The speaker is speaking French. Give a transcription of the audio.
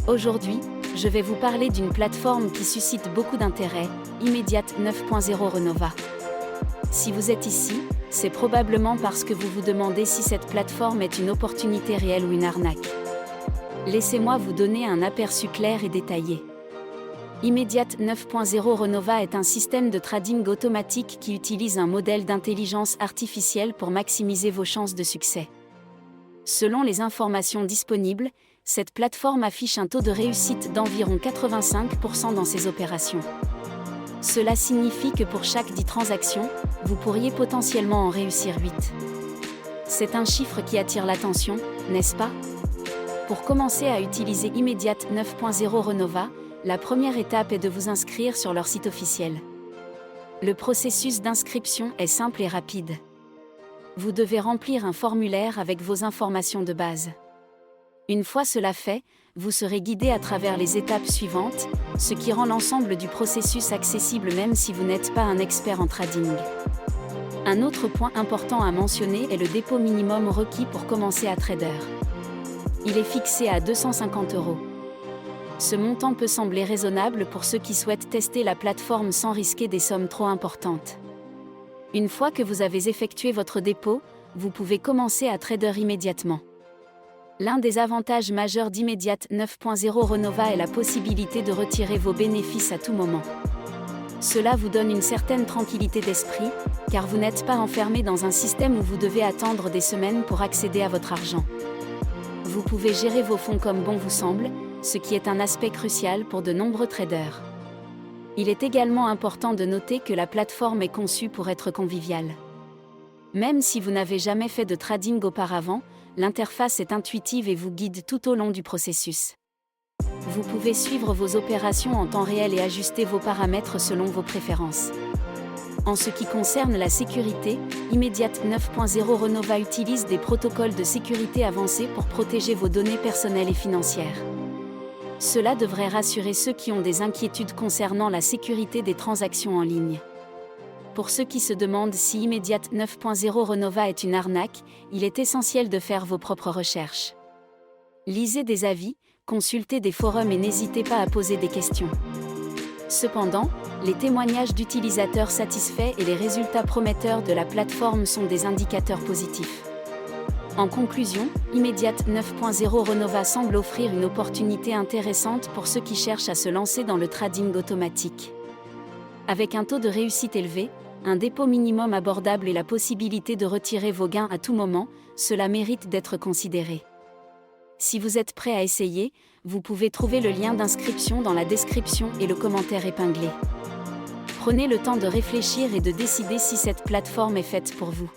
Aujourd'hui, je vais vous parler d'une plateforme qui suscite beaucoup d'intérêt, Immediate 9.0 Renova. Si vous êtes ici, c'est probablement parce que vous vous demandez si cette plateforme est une opportunité réelle ou une arnaque. Laissez-moi vous donner un aperçu clair et détaillé. Immediate 9.0 Renova est un système de trading automatique qui utilise un modèle d'intelligence artificielle pour maximiser vos chances de succès. Selon les informations disponibles, cette plateforme affiche un taux de réussite d'environ 85% dans ses opérations. Cela signifie que pour chaque 10 transactions, vous pourriez potentiellement en réussir 8. C'est un chiffre qui attire l'attention, n'est-ce pas? Pour commencer à utiliser Immediate 9.0 Renova, la première étape est de vous inscrire sur leur site officiel. Le processus d'inscription est simple et rapide. Vous devez remplir un formulaire avec vos informations de base. Une fois cela fait, vous serez guidé à travers les étapes suivantes, ce qui rend l'ensemble du processus accessible même si vous n'êtes pas un expert en trading. Un autre point important à mentionner est le dépôt minimum requis pour commencer à trader. Il est fixé à 250 €. Ce montant peut sembler raisonnable pour ceux qui souhaitent tester la plateforme sans risquer des sommes trop importantes. Une fois que vous avez effectué votre dépôt, vous pouvez commencer à trader immédiatement. L'un des avantages majeurs d'Immediate 9.0 Renova est la possibilité de retirer vos bénéfices à tout moment. Cela vous donne une certaine tranquillité d'esprit, car vous n'êtes pas enfermé dans un système où vous devez attendre des semaines pour accéder à votre argent. Vous pouvez gérer vos fonds comme bon vous semble, ce qui est un aspect crucial pour de nombreux traders. Il est également important de noter que la plateforme est conçue pour être conviviale. Même si vous n'avez jamais fait de trading auparavant, l'interface est intuitive et vous guide tout au long du processus. Vous pouvez suivre vos opérations en temps réel et ajuster vos paramètres selon vos préférences. En ce qui concerne la sécurité, Immediate 9.0 Renova utilise des protocoles de sécurité avancés pour protéger vos données personnelles et financières. Cela devrait rassurer ceux qui ont des inquiétudes concernant la sécurité des transactions en ligne. Pour ceux qui se demandent si Immediate 9.0 Renova est une arnaque, il est essentiel de faire vos propres recherches. Lisez des avis, consultez des forums et n'hésitez pas à poser des questions. Cependant, les témoignages d'utilisateurs satisfaits et les résultats prometteurs de la plateforme sont des indicateurs positifs. En conclusion, Immediate 9.0 Renova semble offrir une opportunité intéressante pour ceux qui cherchent à se lancer dans le trading automatique. Avec un taux de réussite élevé, un dépôt minimum abordable et la possibilité de retirer vos gains à tout moment, cela mérite d'être considéré. Si vous êtes prêt à essayer, vous pouvez trouver le lien d'inscription dans la description et le commentaire épinglé. Prenez le temps de réfléchir et de décider si cette plateforme est faite pour vous.